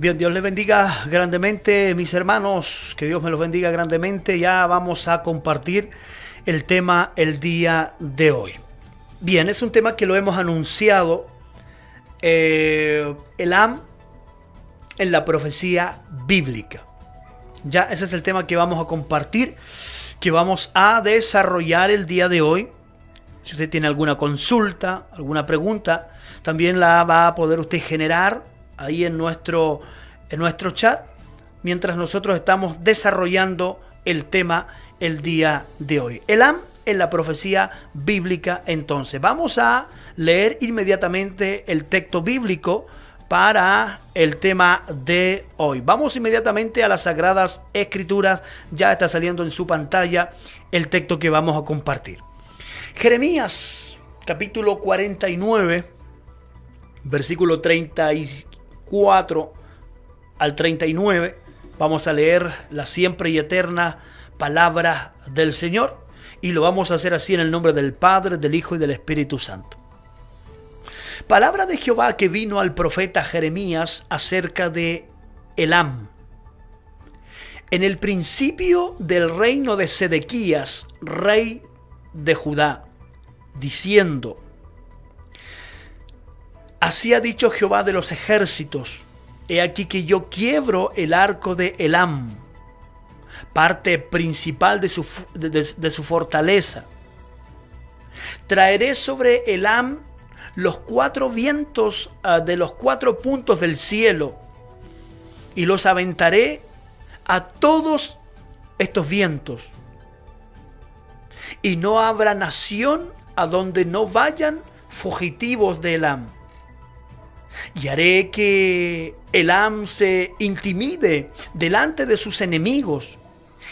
Bien, Dios les bendiga grandemente, mis hermanos, que Dios me los bendiga grandemente. Ya vamos a compartir el tema el día de hoy. Bien, es un tema que lo hemos anunciado, Elam en la profecía bíblica. Ya ese es el tema que vamos a compartir, que vamos a desarrollar el día de hoy. Si usted tiene alguna consulta, alguna pregunta, también la va a poder usted generar ahí en nuestro chat, mientras nosotros estamos desarrollando el tema el día de hoy. Elam en la profecía bíblica. Entonces, vamos a leer inmediatamente el texto bíblico para el tema de hoy. Vamos inmediatamente a las Sagradas Escrituras. Ya está saliendo en su pantalla el texto que vamos a compartir. Jeremías, capítulo 49, versículo 34 al 39. Vamos a leer la siempre y eterna palabra del Señor. Y lo vamos a hacer así en el nombre del Padre, del Hijo y del Espíritu Santo. Palabra de Jehová que vino al profeta Jeremías acerca de Elam. En el principio del reino de Sedequías, rey de Judá, diciendo: así ha dicho Jehová de los ejércitos, he aquí que yo quiebro el arco de Elam, parte principal de su fortaleza. Traeré sobre Elam los 4 vientos de los 4 puntos del cielo, y los aventaré a todos estos vientos. Y no habrá nación a donde no vayan fugitivos de Elam. Y haré que Elam se intimide delante de sus enemigos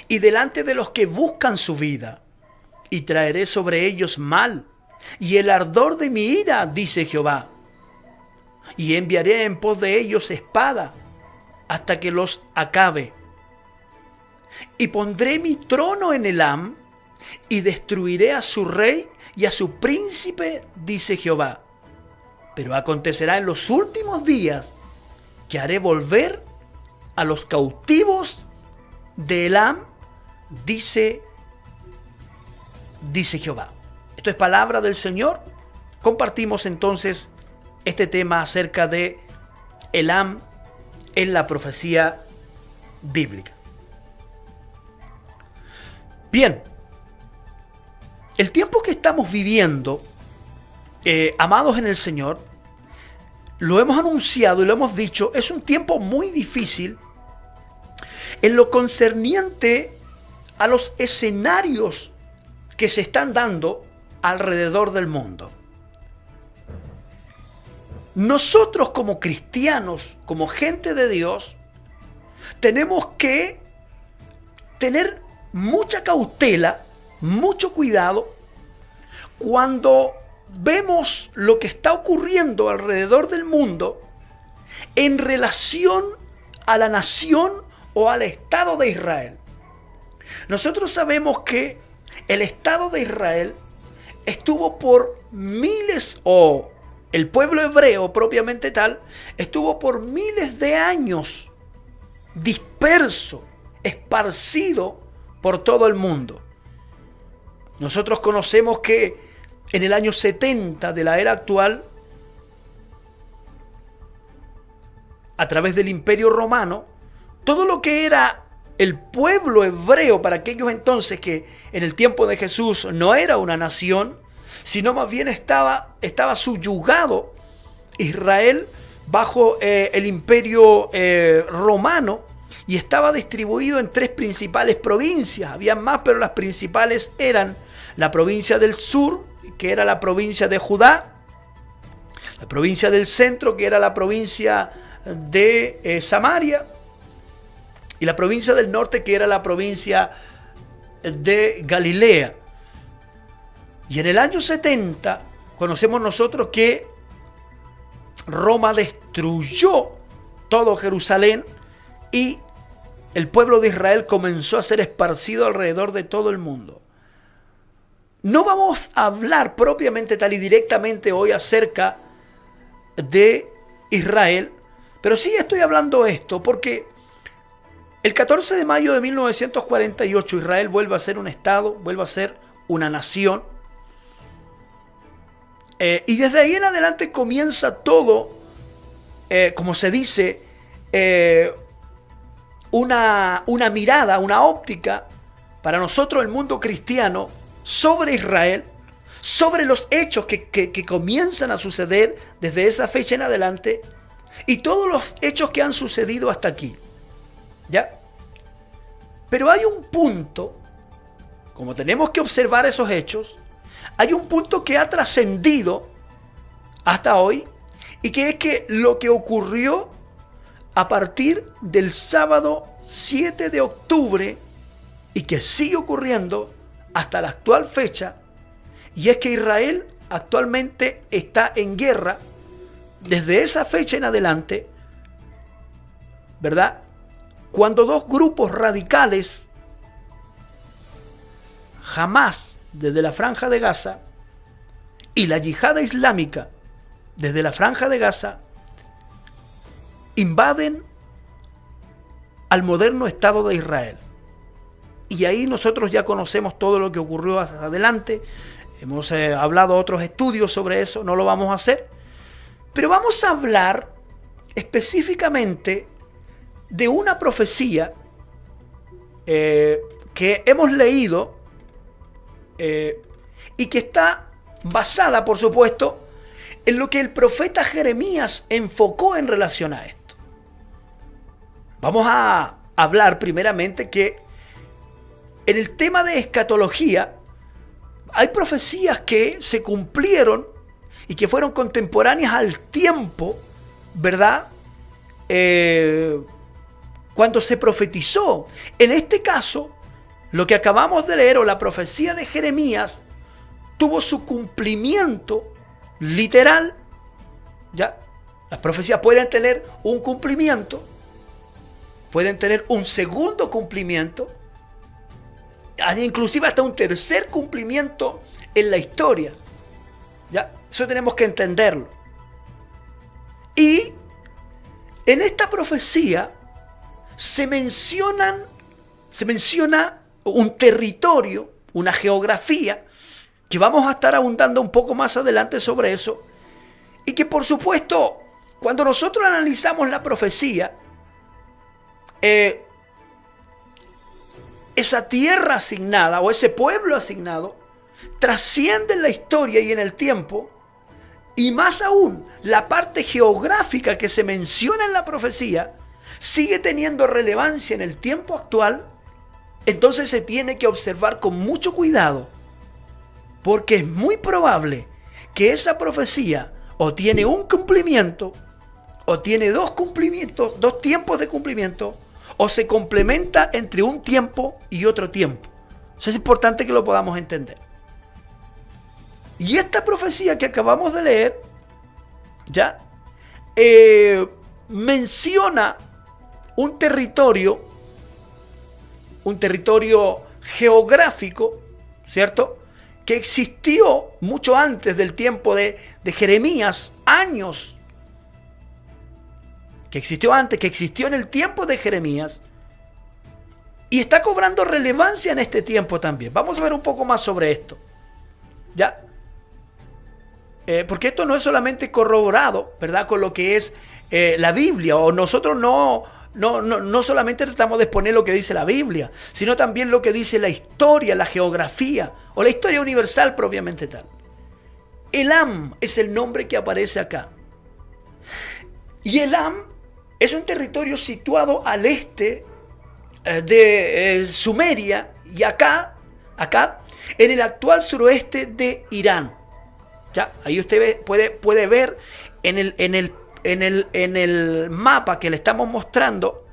y delante de los que buscan su vida. Y traeré sobre ellos mal y el ardor de mi ira, dice Jehová. Y enviaré en pos de ellos espada hasta que los acabe. Y pondré mi trono en Elam y destruiré a su rey y a su príncipe, dice Jehová. Pero acontecerá en los últimos días que haré volver a los cautivos de Elam, dice Jehová. Esto es palabra del Señor. Compartimos entonces este tema acerca de Elam en la profecía bíblica. Bien, el tiempo que estamos viviendo, amados en el Señor, lo hemos anunciado y lo hemos dicho, es un tiempo muy difícil en lo concerniente a los escenarios que se están dando alrededor del mundo. Nosotros como cristianos, como gente de Dios, tenemos que tener mucha cautela, mucho cuidado cuando vemos lo que está ocurriendo alrededor del mundo en relación a la nación o al Estado de Israel. Nosotros sabemos que el Estado de Israel estuvo por miles, o el pueblo hebreo propiamente tal, estuvo por miles de años disperso, esparcido por todo el mundo. Nosotros conocemos que en el año 70 de la era actual, a través del Imperio Romano, todo lo que era el pueblo hebreo para aquellos entonces que en el tiempo de Jesús no era una nación, sino más bien estaba subyugado Israel bajo el Imperio Romano, y estaba distribuido en 3 principales provincias. Había más, pero las principales eran la provincia del sur, que era la provincia de Judá, la provincia del centro, que era la provincia de Samaria, y la provincia del norte, que era la provincia de Galilea. Y en el año 70 conocemos nosotros que Roma destruyó todo Jerusalén y el pueblo de Israel comenzó a ser esparcido alrededor de todo el mundo. No vamos a hablar propiamente tal y directamente hoy acerca de Israel, Pero sí estoy hablando esto porque el 14 de mayo de 1948 Israel vuelve a ser un estado, vuelve a ser una nación. Y desde ahí en adelante comienza todo, como se dice, una mirada, una óptica para nosotros el mundo cristiano sobre Israel, sobre los hechos que comienzan a suceder desde esa fecha en adelante y todos los hechos que han sucedido hasta aquí. ¿Ya? Pero hay un punto, como tenemos que observar esos hechos, hay un punto que ha trascendido hasta hoy y que es que lo que ocurrió a partir del sábado 7 de octubre y que sigue ocurriendo hasta la actual fecha, y es que Israel actualmente está en guerra desde esa fecha en adelante, ¿verdad? Cuando dos grupos radicales, Hamás desde la Franja de Gaza y la Yihad Islámica desde la Franja de Gaza, invaden al moderno Estado de Israel. Y ahí nosotros ya conocemos todo lo que ocurrió hasta adelante. Hemos hablado otros estudios sobre eso, no lo vamos a hacer. Pero vamos a hablar específicamente de una profecía que hemos leído y que está basada, por supuesto, en lo que el profeta Jeremías enfocó en relación a esto. Vamos a hablar primeramente que en el tema de escatología hay profecías que se cumplieron y que fueron contemporáneas al tiempo, ¿verdad? Cuando se profetizó. En este caso, lo que acabamos de leer o la profecía de Jeremías tuvo su cumplimiento literal. ¿Ya? Las profecías pueden tener un cumplimiento, pueden tener un segundo cumplimiento, inclusive hasta un tercer cumplimiento en la historia. ¿Ya? Eso tenemos que entenderlo. Y en esta profecía se menciona un territorio, una geografía, que vamos a estar abundando un poco más adelante sobre eso, y que por supuesto, cuando nosotros analizamos la profecía, esa tierra asignada o ese pueblo asignado trasciende en la historia y en el tiempo, y más aún la parte geográfica que se menciona en la profecía sigue teniendo relevancia en el tiempo actual. Entonces se tiene que observar con mucho cuidado, porque es muy probable que esa profecía o tiene un cumplimiento o tiene dos cumplimientos, dos tiempos de cumplimiento, o se complementa entre un tiempo y otro tiempo. Eso es importante que lo podamos entender. Y esta profecía que acabamos de leer, ya, menciona un territorio geográfico, ¿cierto?, que existió mucho antes del tiempo de Jeremías, años, que existió antes, que existió en el tiempo de Jeremías, y está cobrando relevancia en este tiempo también. Vamos a ver un poco más sobre esto, ¿ya? Porque esto no es solamente corroborado, ¿verdad?, con lo que es la Biblia, o nosotros no solamente tratamos de exponer lo que dice la Biblia, sino también lo que dice la historia, la geografía, o la historia universal propiamente tal. Elam es el nombre que aparece acá. Y Elam es un territorio situado al este de Sumeria y acá en el actual suroeste de Irán. ¿Ya? Ahí usted puede ver en el mapa que le estamos mostrando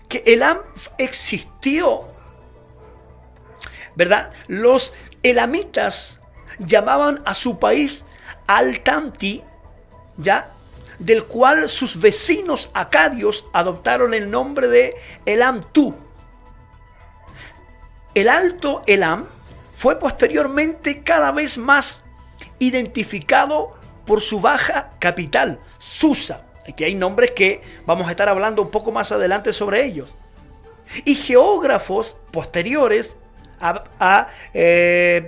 que Elam existió, ¿verdad? Los elamitas llamaban a su país Al-Tamti, ¿ya?, del cual sus vecinos acadios adoptaron el nombre de Elam-Tú. El Alto Elam fue posteriormente cada vez más identificado por su baja capital, Susa, Aquí hay nombres que vamos a estar hablando un poco más adelante sobre ellos. Y geógrafos posteriores a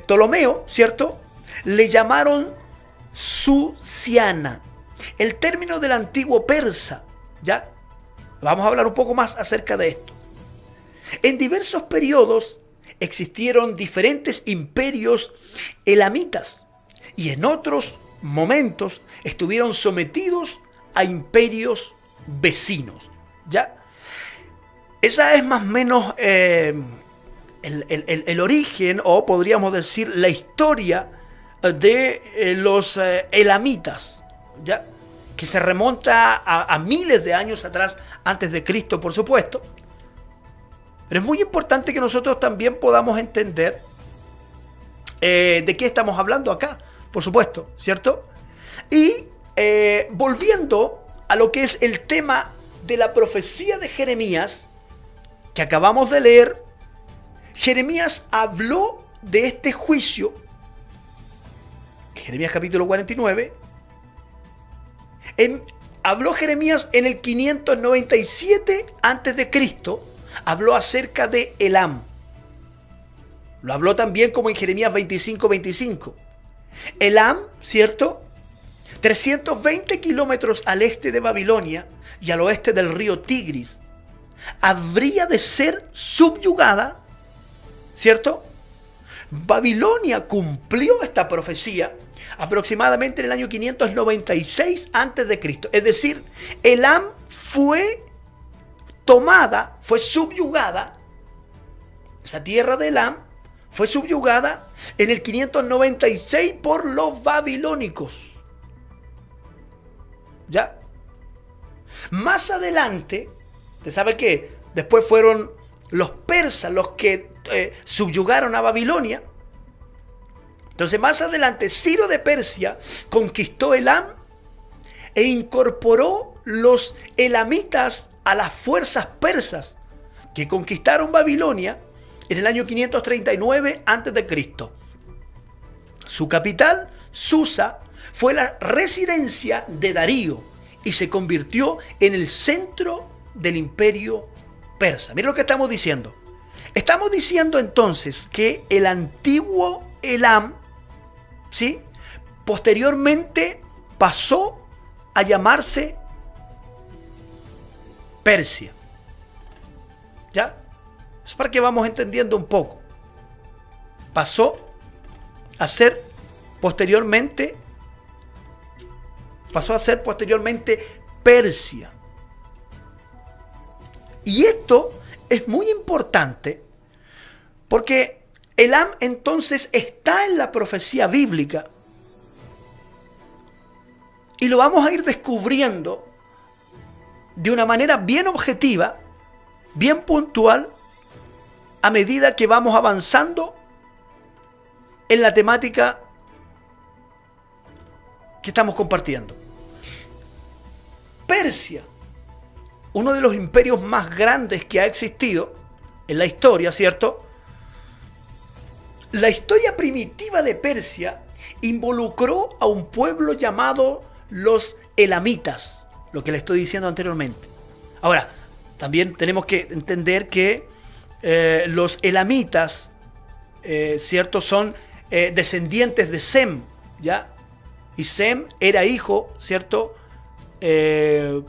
Ptolomeo, ¿cierto?, le llamaron Susiana, el término del antiguo persa, ¿ya? Vamos a hablar un poco más acerca de esto. En diversos periodos existieron diferentes imperios elamitas y en otros momentos estuvieron sometidos a imperios vecinos, ¿ya? Esa es más o menos el origen, o podríamos decir la historia de los elamitas, ¿ya?, que se remonta a miles de años atrás, antes de Cristo, por supuesto. Pero es muy importante que nosotros también podamos entender de qué estamos hablando acá, por supuesto, ¿cierto? Y volviendo a lo que es el tema de la profecía de Jeremías, que acabamos de leer, Jeremías habló de este juicio, Jeremías capítulo 49, habló Jeremías en el 597 antes de Cristo, habló acerca de Elam. Lo habló también como en Jeremías 25:25. Elam, ¿cierto?, 320 kilómetros al este de Babilonia y al oeste del río Tigris, habría de ser subyugada, ¿cierto? Babilonia cumplió esta profecía aproximadamente en el año 596 a.C. Es decir, Elam fue tomada, fue subyugada, esa tierra de Elam fue subyugada en el 596 por los babilónicos. ¿Ya? Más adelante, ¿usted sabe qué? Después fueron los persas los que subyugaron a Babilonia. Entonces más adelante Ciro de Persia conquistó Elam e incorporó los elamitas a las fuerzas persas que conquistaron Babilonia en el año 539 a.C. Su capital, Susa, fue la residencia de Darío y se convirtió en el centro del imperio persa. Mira lo que estamos diciendo. Estamos diciendo entonces que el antiguo Elam, ¿sí?, posteriormente pasó a llamarse Persia. ¿Ya? Es para que vamos entendiendo un poco. Pasó a ser posteriormente Persia. Y esto es muy importante porque Elam entonces está en la profecía bíblica y lo vamos a ir descubriendo de una manera bien objetiva, bien puntual, a medida que vamos avanzando en la temática que estamos compartiendo. Persia, uno de los imperios más grandes que ha existido en la historia, ¿cierto? La historia primitiva de Persia involucró a un pueblo llamado los elamitas, lo que le estoy diciendo anteriormente. Ahora, también tenemos que entender que los elamitas, ¿cierto?, son descendientes de Sem, ¿ya? Y Sem era hijo, ¿cierto?, de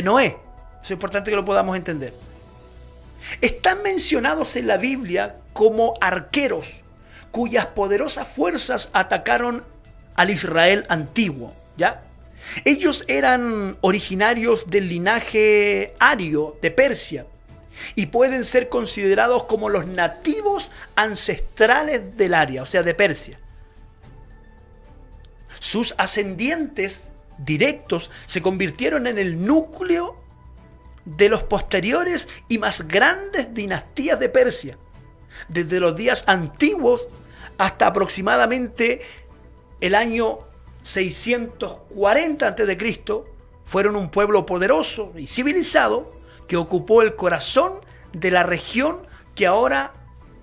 Noé. Es importante que lo podamos entender. Están mencionados en la Biblia como arqueros cuyas poderosas fuerzas atacaron al Israel antiguo, ¿ya? Ellos eran originarios del linaje ario de Persia y pueden ser considerados como los nativos ancestrales del área, o sea, de Persia. Sus ascendientes directos se convirtieron en el núcleo de los posteriores y más grandes dinastías de Persia, desde los días antiguos hasta aproximadamente el año 640 a.C., fueron un pueblo poderoso y civilizado que ocupó el corazón de la región que ahora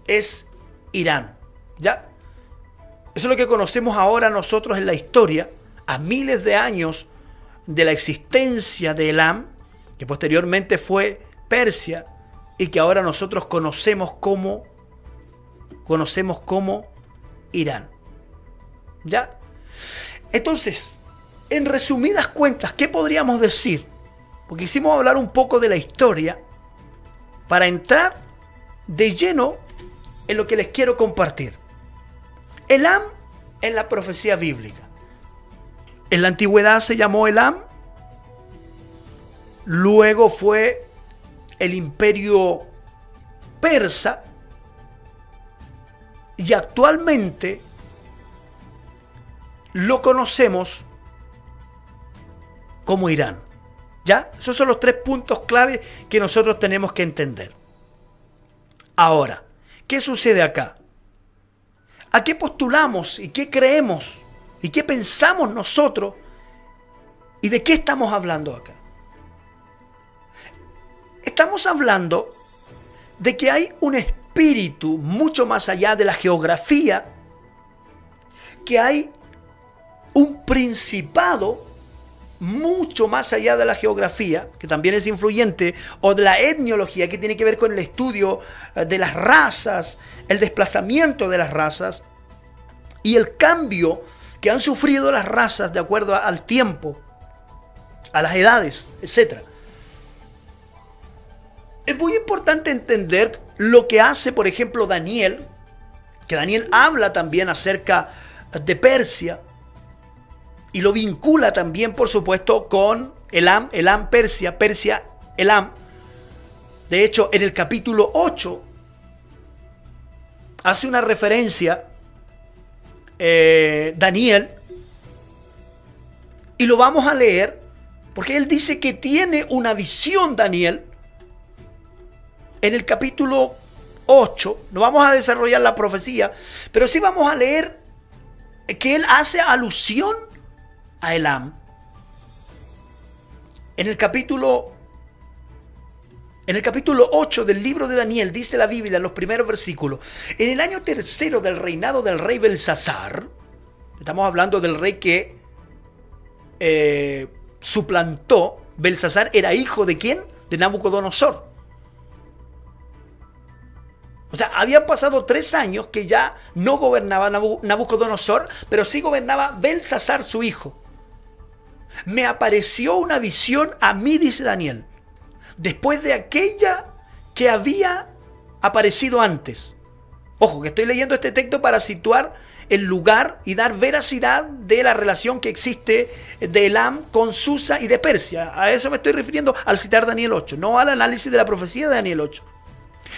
es Irán. ¿Ya? Eso es lo que conocemos ahora nosotros en la historia, a miles de años de la existencia de Elam, que posteriormente fue Persia y que ahora nosotros conocemos como Irán. ¿Ya? Entonces, en resumidas cuentas, ¿qué podríamos decir? Porque quisimos hablar un poco de la historia para entrar de lleno en lo que les quiero compartir. Elam en la profecía bíblica. En la antigüedad se llamó Elam, luego fue el imperio persa y actualmente lo conocemos como Irán. ¿Ya? Esos son los 3 puntos clave que nosotros tenemos que entender. Ahora, ¿qué sucede acá? ¿A qué postulamos y qué creemos y qué pensamos nosotros y de qué estamos hablando acá? Estamos hablando de que hay un espíritu mucho más allá de la geografía, que hay un principado mucho más allá de la geografía, que también es influyente, o de la etnología, que tiene que ver con el estudio de las razas, el desplazamiento de las razas y el cambio que han sufrido las razas de acuerdo al tiempo, a las edades, etc. Es muy importante entender lo que hace, por ejemplo, Daniel, que Daniel habla también acerca de Persia, y lo vincula también, por supuesto, con Elam, Persia, Elam. De hecho, en el capítulo 8 hace una referencia Daniel, y lo vamos a leer, porque él dice que tiene una visión, Daniel, en el capítulo 8. No vamos a desarrollar la profecía, pero sí vamos a leer que él hace alusión a Elam. En el capítulo 8 del libro de Daniel dice la Biblia en los primeros versículos: en el año 3 del reinado del rey Belsasar, estamos hablando del rey que suplantó. Belsasar era hijo ¿de quién? De Nabucodonosor. O sea, habían pasado 3 años que ya no gobernaba Nabucodonosor, pero sí gobernaba Belsasar, su hijo. Me apareció una visión a mí, dice Daniel, después de aquella que había aparecido antes. Ojo, que estoy leyendo este texto para situar el lugar y dar veracidad de la relación que existe de Elam con Susa y de Persia. A eso me estoy refiriendo al citar Daniel 8, no al análisis de la profecía de Daniel 8.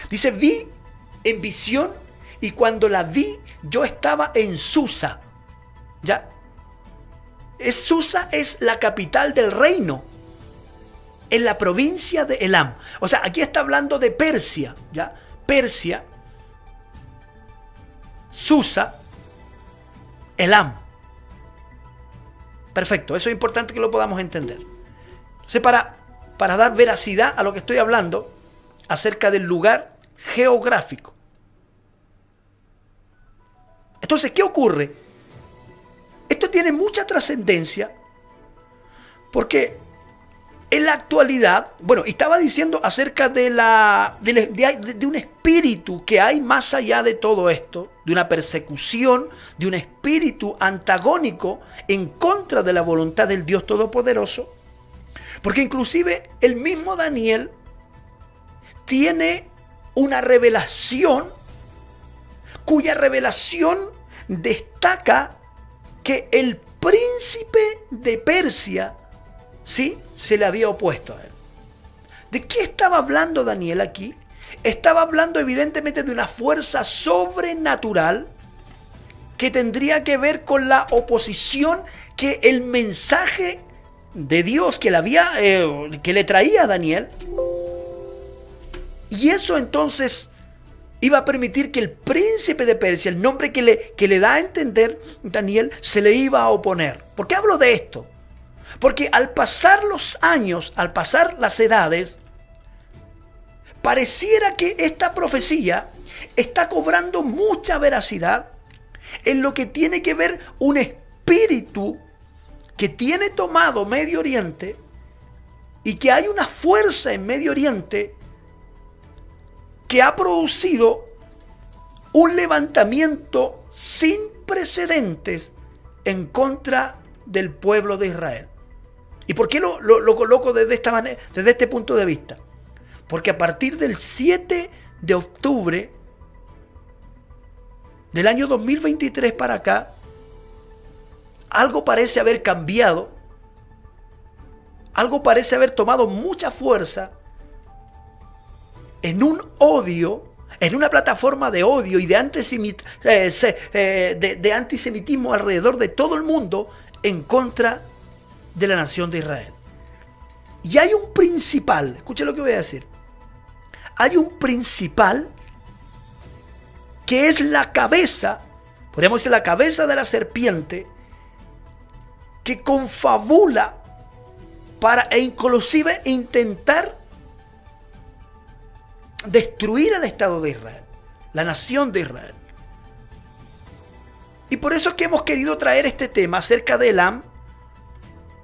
Dice: vi en visión, y cuando la vi, yo estaba en Susa. ¿Ya? Susa es la capital del reino, en la provincia de Elam. O sea, aquí está hablando de Persia, ¿ya? Persia, Susa, Elam. Perfecto, eso es importante que lo podamos entender. Entonces, para dar veracidad a lo que estoy hablando acerca del lugar geográfico. Entonces, ¿qué ocurre? Esto tiene mucha trascendencia porque en la actualidad, bueno, estaba diciendo acerca de un espíritu que hay más allá de todo esto, de una persecución, de un espíritu antagónico en contra de la voluntad del Dios Todopoderoso, porque inclusive el mismo Daniel tiene una revelación cuya revelación destaca que el príncipe de Persia, ¿sí?, se le había opuesto a él. ¿De qué estaba hablando Daniel aquí? Estaba hablando evidentemente de una fuerza sobrenatural que tendría que ver con la oposición que el mensaje de Dios que le traía a Daniel. Y eso entonces iba a permitir que el príncipe de Persia, el nombre que le da a entender Daniel, se le iba a oponer. ¿Por qué hablo de esto? Porque al pasar los años, al pasar las edades, pareciera que esta profecía está cobrando mucha veracidad en lo que tiene que ver un espíritu que tiene tomado Medio Oriente y que hay una fuerza en Medio Oriente que ha producido un levantamiento sin precedentes en contra del pueblo de Israel. ¿Y por qué lo coloco desde esta manera, desde este punto de vista? Porque a partir del 7 de octubre del año 2023 para acá, algo parece haber cambiado, algo parece haber tomado mucha fuerza en un odio, en una plataforma de odio y de antisemitismo alrededor de todo el mundo en contra de la nación de Israel. Y hay un principal, escuche lo que voy a decir, hay un principal que es la cabeza, podríamos decir la cabeza de la serpiente, que confabula para inclusive intentar destruir al Estado de Israel, la nación de Israel. Y por eso es que hemos querido traer este tema acerca de Elam,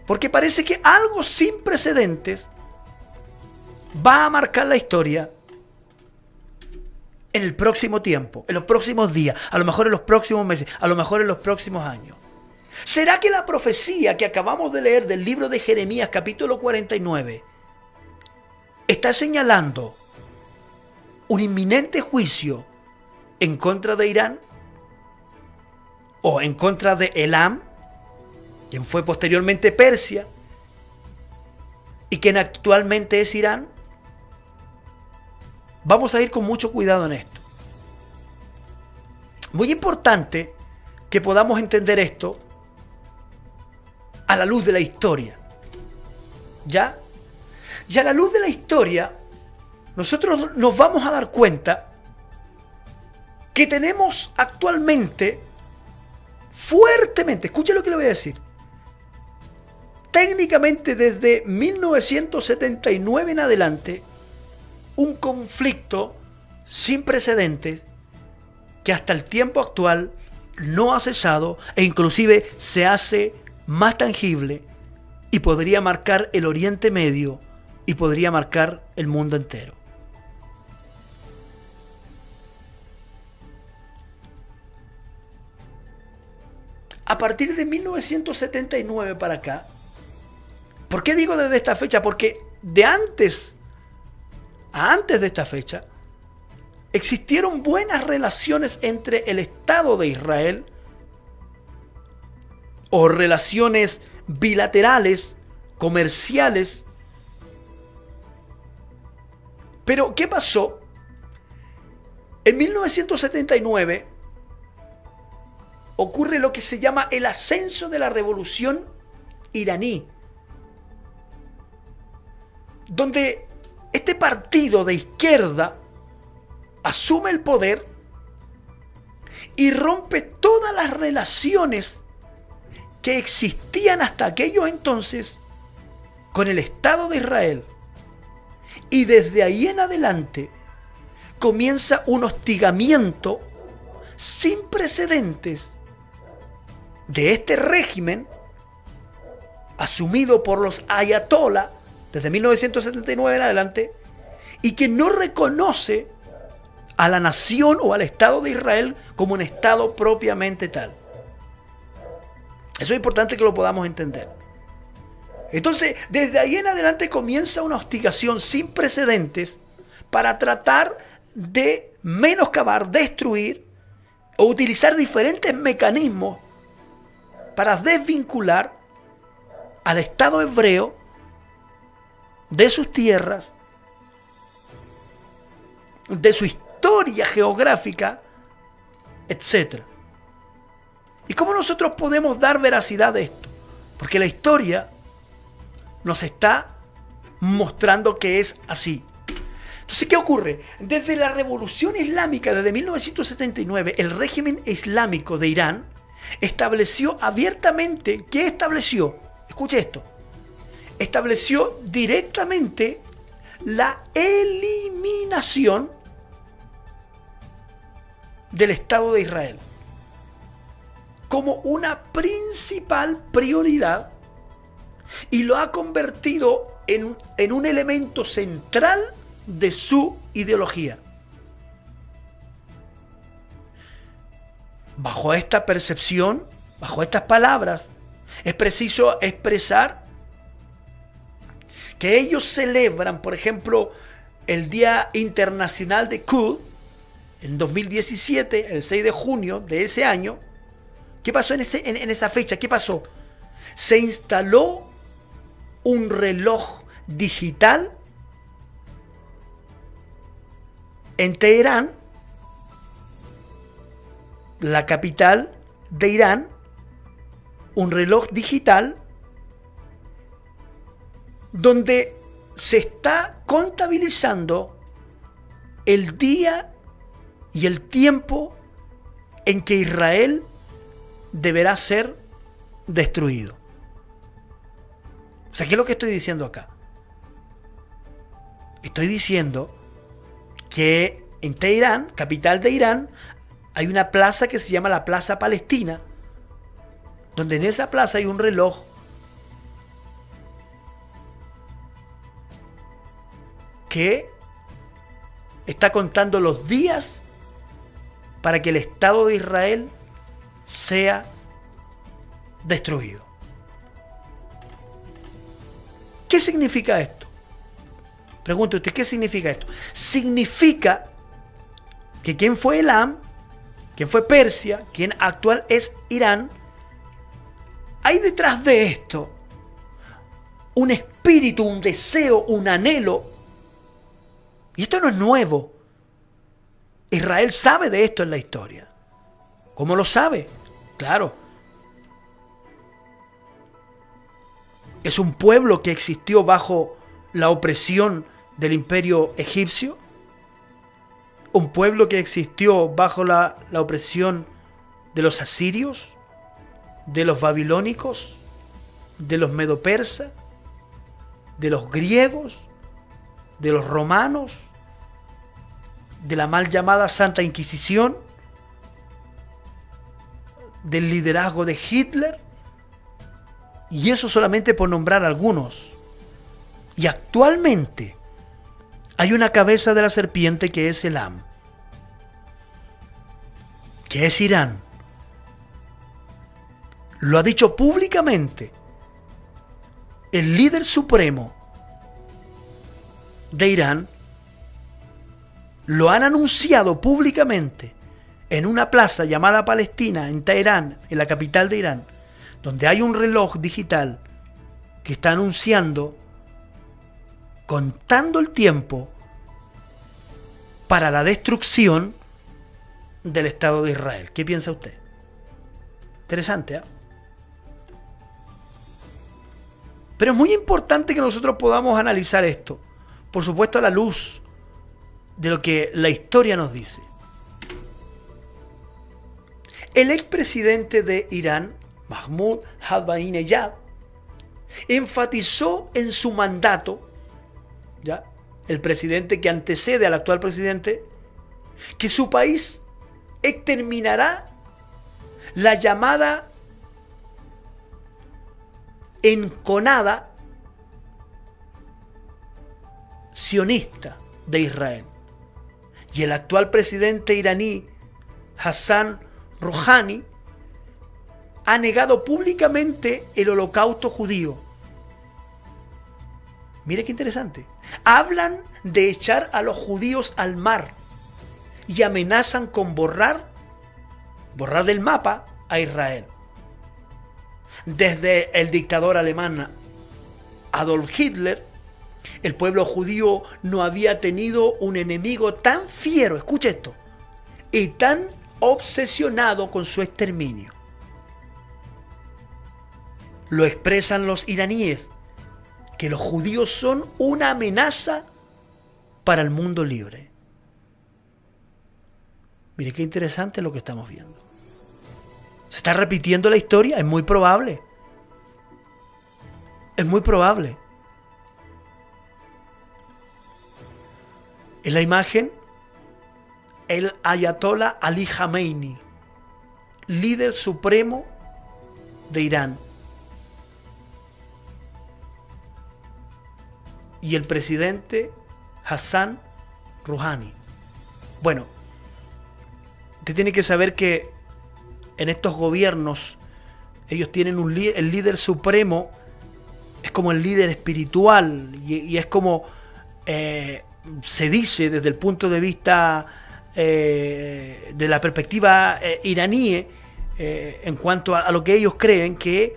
porque parece que algo sin precedentes va a marcar la historia en el próximo tiempo, en los próximos días, a lo mejor en los próximos meses, a lo mejor en los próximos años. ¿Será que la profecía que acabamos de leer del libro de Jeremías, capítulo 49, está señalando un inminente juicio en contra de Irán? ¿O en contra de Elam, quien fue posteriormente Persia y quien actualmente es Irán? Vamos a ir con mucho cuidado en esto. Muy importante que podamos entender esto a la luz de la historia. ¿Ya? Y a la luz de la historia, nosotros nos vamos a dar cuenta que tenemos actualmente fuertemente, escuche lo que le voy a decir, técnicamente desde 1979 en adelante, un conflicto sin precedentes que hasta el tiempo actual no ha cesado e inclusive se hace más tangible y podría marcar el Oriente Medio y podría marcar el mundo entero. A partir de 1979 para acá, ¿por qué digo desde esta fecha? Porque de antes de esta fecha, existieron buenas relaciones entre el Estado de Israel o relaciones bilaterales, comerciales. Pero, ¿qué pasó? En 1979 ocurre lo que se llama el ascenso de la revolución iraní, donde este partido de izquierda asume el poder y rompe todas las relaciones que existían hasta aquellos entonces con el Estado de Israel. Y desde ahí en adelante comienza un hostigamiento sin precedentes de este régimen asumido por los ayatolá desde 1979 en adelante, y que no reconoce a la nación o al Estado de Israel como un Estado propiamente tal. Eso es importante que lo podamos entender. Entonces, desde ahí en adelante comienza una hostigación sin precedentes para tratar de menoscabar, destruir o utilizar diferentes mecanismos para desvincular al Estado hebreo de sus tierras, de su historia geográfica, etc. ¿Y cómo nosotros podemos dar veracidad a esto? Porque la historia nos está mostrando que es así. Entonces, ¿qué ocurre? Desde la Revolución Islámica, desde 1979, el régimen islámico de Irán estableció abiertamente, ¿qué estableció? Escuche esto. Estableció directamente la eliminación del Estado de Israel como una principal prioridad y lo ha convertido en un elemento central de su ideología. Bajo esta percepción, bajo estas palabras, es preciso expresar que ellos celebran, por ejemplo, el Día Internacional de Quds en 2017, el 6 de junio de ese año. ¿Qué pasó en esa fecha? ¿Qué pasó? Se instaló un reloj digital en Teherán, la capital de Irán, un reloj digital donde se está contabilizando el día y el tiempo en que Israel deberá ser destruido. O sea, ¿qué es lo que estoy diciendo acá? Estoy diciendo que en Teherán, capital de Irán, hay una plaza que se llama la Plaza Palestina, donde en esa plaza hay un reloj que está contando los días para que el Estado de Israel sea destruido. ¿Qué significa esto? Pregunto usted, ¿qué significa esto? Significa que quien fue Elam, quien fue Persia, quien actual es Irán, hay detrás de esto un espíritu, un deseo, un anhelo. Y esto no es nuevo. Israel sabe de esto en la historia. ¿Cómo lo sabe? Claro. Es un pueblo que existió bajo la opresión del imperio egipcio. Un pueblo que existió bajo la opresión de los asirios, de los babilónicos, de los medopersas, de los griegos, de los romanos, de la mal llamada Santa Inquisición, del liderazgo de Hitler, y eso solamente por nombrar algunos. Y actualmente hay una cabeza de la serpiente que es Elam, que es Irán. Lo ha dicho públicamente el líder supremo de Irán. Lo han anunciado públicamente en una plaza llamada Palestina, en Teherán, en la capital de Irán, donde hay un reloj digital que está anunciando, contando el tiempo para la destrucción del Estado de Israel. ¿Qué piensa usted? Interesante, ¿eh? Pero es muy importante que nosotros podamos analizar esto, por supuesto a la luz de lo que la historia nos dice. El expresidente de Irán, Mahmoud Ahmadinejad, enfatizó en su mandato, ¿ya?, el presidente que antecede al actual presidente, que su país exterminará la llamada enconada sionista de Israel. Y el actual presidente iraní, Hassan Rouhani, ha negado públicamente el holocausto judío. Mire qué interesante. Hablan de echar a los judíos al mar y amenazan con borrar del mapa a Israel. Desde el dictador alemán Adolf Hitler, el pueblo judío no había tenido un enemigo tan fiero, escucha esto, y tan obsesionado con su exterminio. Lo expresan los iraníes, que los judíos son una amenaza para el mundo libre. Mire qué interesante lo que estamos viendo. ¿Se está repitiendo la historia? Es muy probable. Es muy probable. En la imagen, el Ayatollah Ali Khamenei, líder supremo de Irán. y el presidente Hassan Rouhani. Bueno, usted tiene que saber que en estos gobiernos ellos tienen el líder supremo, es como el líder espiritual y es como se dice desde el punto de vista de la perspectiva iraní, en cuanto a lo que ellos creen que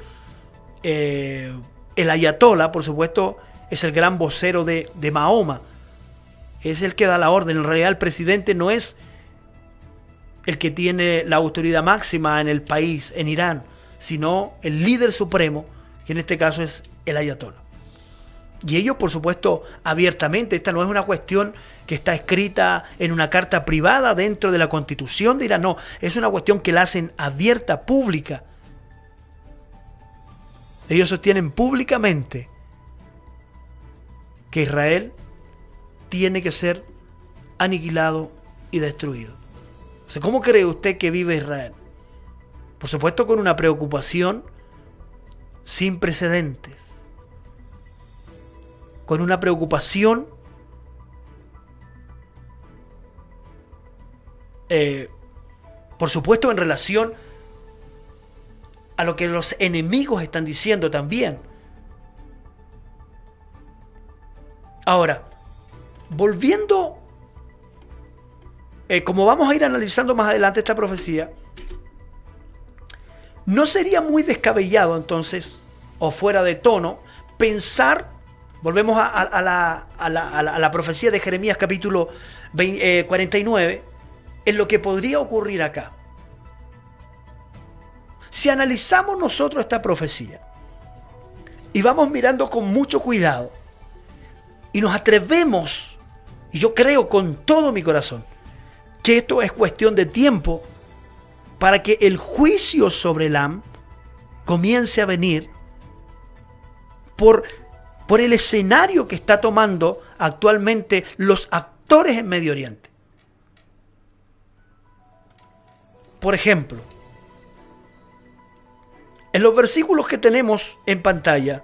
el ayatolá, por supuesto, es el gran vocero de Mahoma, es el que da la orden. En realidad el presidente no es el que tiene la autoridad máxima en el país, en Irán, sino el líder supremo, que en este caso es el ayatolá. Y ellos, por supuesto, abiertamente, esta no es una cuestión que está escrita en una carta privada dentro de la constitución de Irán, no, es una cuestión que la hacen abierta, pública. Ellos sostienen públicamente que Israel tiene que ser aniquilado y destruido. O sea, ¿cómo cree usted que vive Israel? Por supuesto, con una preocupación sin precedentes, con una preocupación por supuesto en relación a lo que los enemigos están diciendo también. Ahora, volviendo, como vamos a ir analizando más adelante esta profecía, no sería muy descabellado entonces, o fuera de tono, pensar, volvemos a la profecía de Jeremías capítulo 49, en lo que podría ocurrir acá. Si analizamos nosotros esta profecía y vamos mirando con mucho cuidado y nos atrevemos, y yo creo con todo mi corazón que esto es cuestión de tiempo para que el juicio sobre Elam comience a venir por el escenario que está tomando actualmente los actores en Medio Oriente. Por ejemplo, en los versículos que tenemos en pantalla,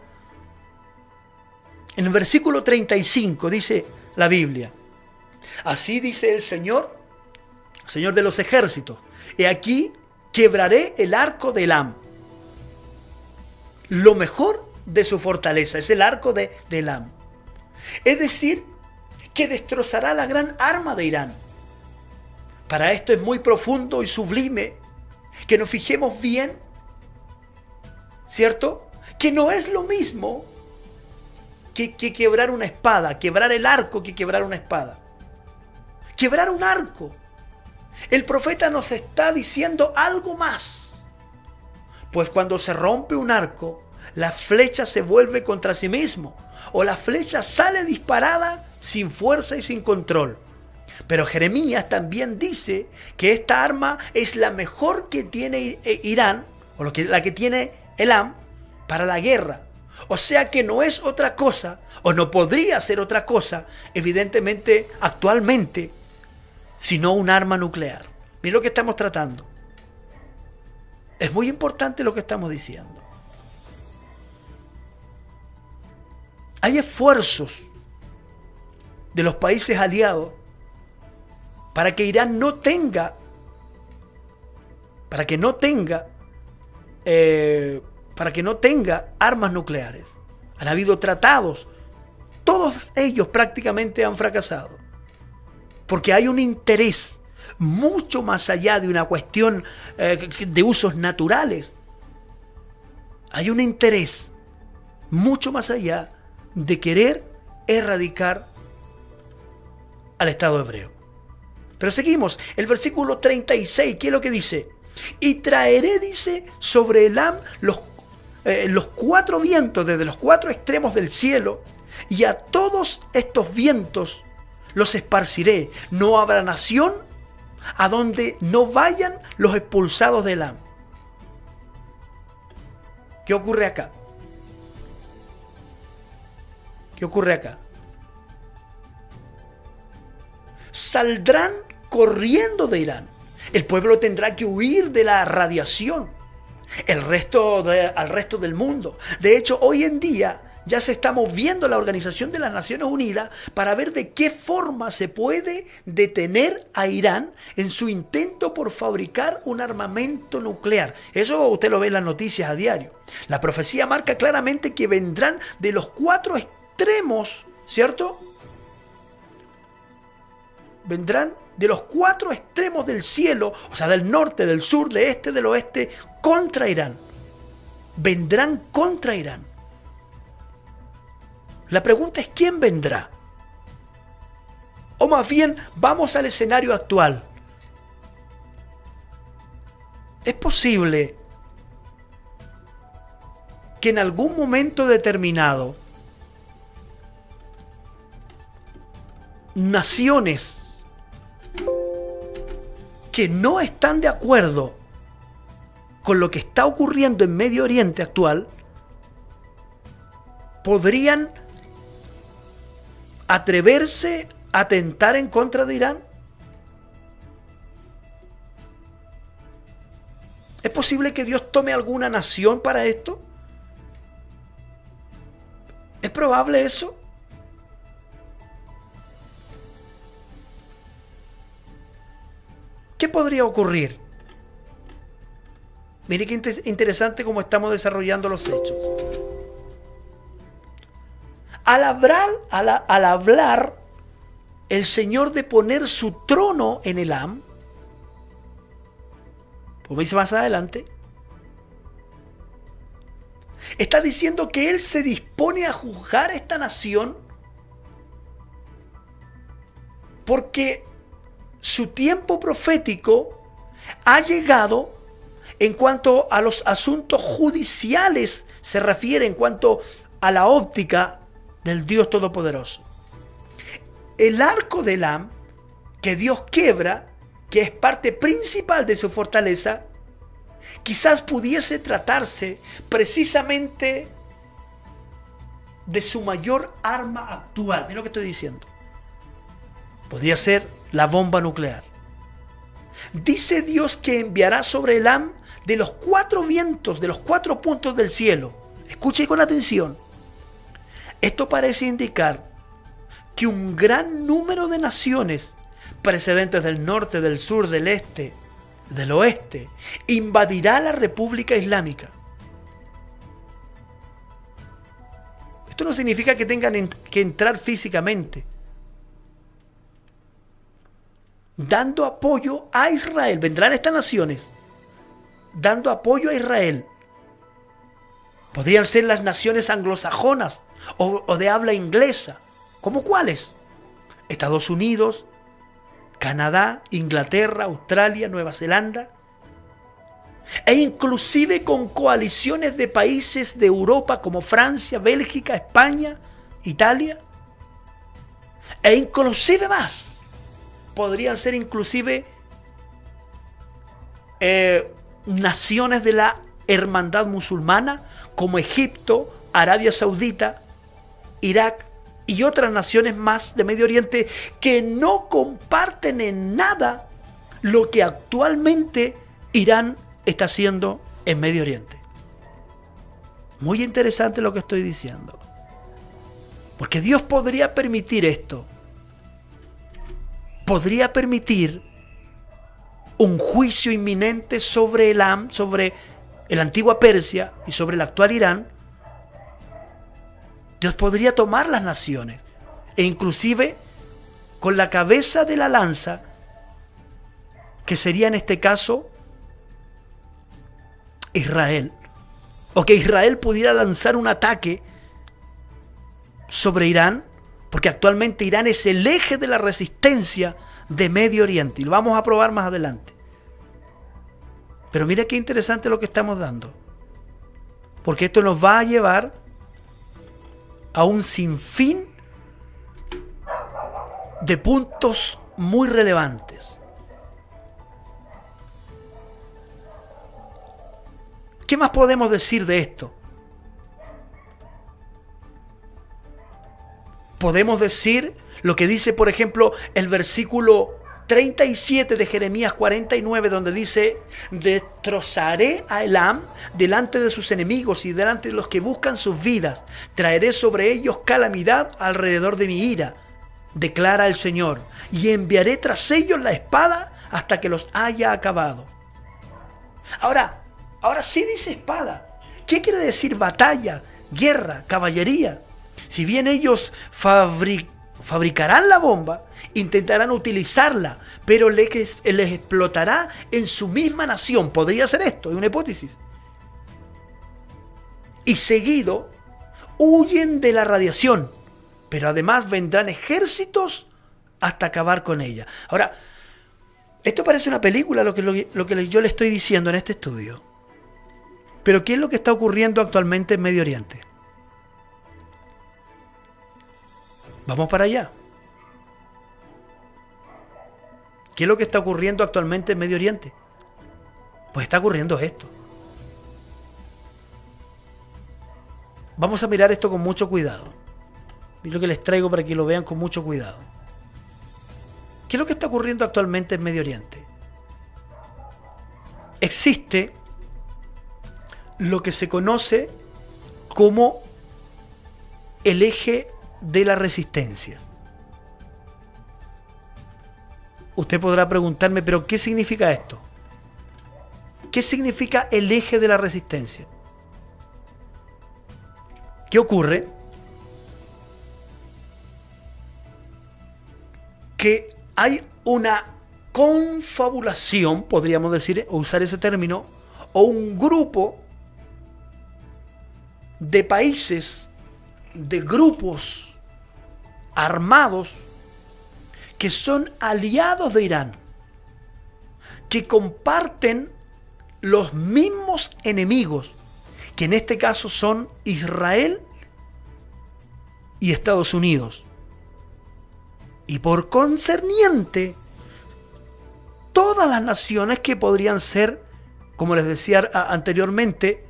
en el versículo 35 dice la Biblia: así dice el Señor de los ejércitos, he aquí quebraré el arco de Elam. Lo mejor de su fortaleza es el arco de Elam. Es decir, que destrozará la gran arma de Irán. Para esto es muy profundo y sublime que nos fijemos bien, ¿cierto? Que no es lo mismo que quebrar una espada, quebrar el arco que quebrar una espada. Quebrar un arco. El profeta nos está diciendo algo más. Pues cuando se rompe un arco, la flecha se vuelve contra sí mismo, o la flecha sale disparada sin fuerza y sin control. Pero Jeremías también dice que esta arma es la mejor que tiene Irán, o la que tiene Elam, para la guerra. O sea que no es otra cosa, o no podría ser otra cosa, evidentemente, actualmente, sino un arma nuclear. Mira lo que estamos tratando. Es muy importante lo que estamos diciendo. Hay esfuerzos de los países aliados para que Irán no tenga, para que no tenga armas nucleares. Han habido tratados, todos ellos prácticamente han fracasado, porque hay un interés mucho más allá de una cuestión de usos naturales. Hay un interés mucho más allá de querer erradicar al Estado hebreo. Pero seguimos, el versículo 36, ¿qué es lo que dice? Y traeré, dice, sobre Elam los cuatro vientos desde los cuatro extremos del cielo, y a todos estos vientos los esparciré. No habrá nación a donde no vayan los expulsados de Elam. ¿Qué ocurre acá? ¿Qué ocurre acá? Saldrán corriendo de Irán. El pueblo tendrá que huir de la radiación al resto del mundo. De hecho, hoy en día ya se está moviendo la Organización de las Naciones Unidas para ver de qué forma se puede detener a Irán en su intento por fabricar un armamento nuclear. Eso usted lo ve en las noticias a diario. La profecía marca claramente que vendrán de los 4 extremos, ¿cierto? Vendrán de los 4 extremos del cielo, o sea, del norte, del sur, del este, del oeste, contra Irán. Vendrán contra Irán. La pregunta es, ¿quién vendrá? O más bien, vamos al escenario actual. ¿Es posible que en algún momento determinado naciones que no están de acuerdo con lo que está ocurriendo en Medio Oriente actual podrían atreverse a atentar en contra de Irán? ¿Es posible que Dios tome alguna nación para esto? ¿Es probable eso? ¿Qué podría ocurrir? Mire qué interesante cómo estamos desarrollando los hechos. Al hablar el Señor de poner su trono en Elam, como dice más adelante, está diciendo que Él se dispone a juzgar a esta nación porque su tiempo profético ha llegado en cuanto a los asuntos judiciales se refiere, en cuanto a la óptica del Dios Todopoderoso. El arco de Elam, que Dios quiebra, que es parte principal de su fortaleza, quizás pudiese tratarse precisamente de su mayor arma actual. Mira lo que estoy diciendo. Podría ser la bomba nuclear. Dice Dios que enviará sobre Elam de los 4 vientos, de los 4 puntos del cielo. Escuche con atención. Esto parece indicar que un gran número de naciones procedentes del norte, del sur, del este, del oeste, invadirá la República Islámica. Esto no significa que tengan que entrar físicamente. Dando apoyo a Israel. Vendrán estas naciones dando apoyo a Israel. Podrían ser las naciones anglosajonas o de habla inglesa. ¿Cómo cuáles? Estados Unidos, Canadá, Inglaterra, Australia, Nueva Zelanda. E inclusive con coaliciones de países de Europa como Francia, Bélgica, España, Italia. E inclusive más. Podrían ser inclusive naciones de la hermandad musulmana como Egipto, Arabia Saudita, Irak y otras naciones más de Medio Oriente que no comparten en nada lo que actualmente Irán está haciendo en Medio Oriente. Muy interesante lo que estoy diciendo. Porque Dios podría permitir esto. Podría permitir un juicio inminente sobre Elam, sobre la antigua Persia y sobre el actual Irán. Dios podría tomar las naciones e inclusive con la cabeza de la lanza, que sería en este caso Israel, o que Israel pudiera lanzar un ataque sobre Irán, porque actualmente Irán es el eje de la resistencia de Medio Oriente, y lo vamos a probar más adelante. Pero mira qué interesante lo que estamos dando, porque esto nos va a llevar a un sinfín de puntos muy relevantes. ¿Qué más podemos decir de esto? Podemos decir lo que dice, por ejemplo, el versículo 37 de Jeremías 49, donde dice: destrozaré a Elam delante de sus enemigos y delante de los que buscan sus vidas. Traeré sobre ellos calamidad alrededor de mi ira, declara el Señor, y enviaré tras ellos la espada hasta que los haya acabado. Ahora sí dice espada. ¿Qué quiere decir batalla, guerra, caballería? Si bien ellos fabricarán la bomba, intentarán utilizarla, pero les explotará en su misma nación. ¿Podría ser esto? Es una hipótesis. Y seguido, huyen de la radiación, pero además vendrán ejércitos hasta acabar con ella. Ahora, esto parece una película, lo que yo le estoy diciendo en este estudio. Pero ¿qué es lo que está ocurriendo actualmente en Medio Oriente? Vamos para allá. ¿Qué es lo que está ocurriendo actualmente en Medio Oriente? Pues está ocurriendo esto. Vamos a mirar esto con mucho cuidado. Es lo que les traigo para que lo vean con mucho cuidado. ¿Qué es lo que está ocurriendo actualmente en Medio Oriente? Existe lo que se conoce como el eje de la resistencia. Usted podrá preguntarme, ¿pero qué significa esto? ¿Qué significa el eje de la resistencia? ¿Qué ocurre? Que hay una confabulación, podríamos decir, o usar ese término, o un grupo de países, de grupos armados que son aliados de Irán, que comparten los mismos enemigos, que en este caso son Israel y Estados Unidos. Y por concerniente, todas las naciones que podrían ser, como les decía anteriormente,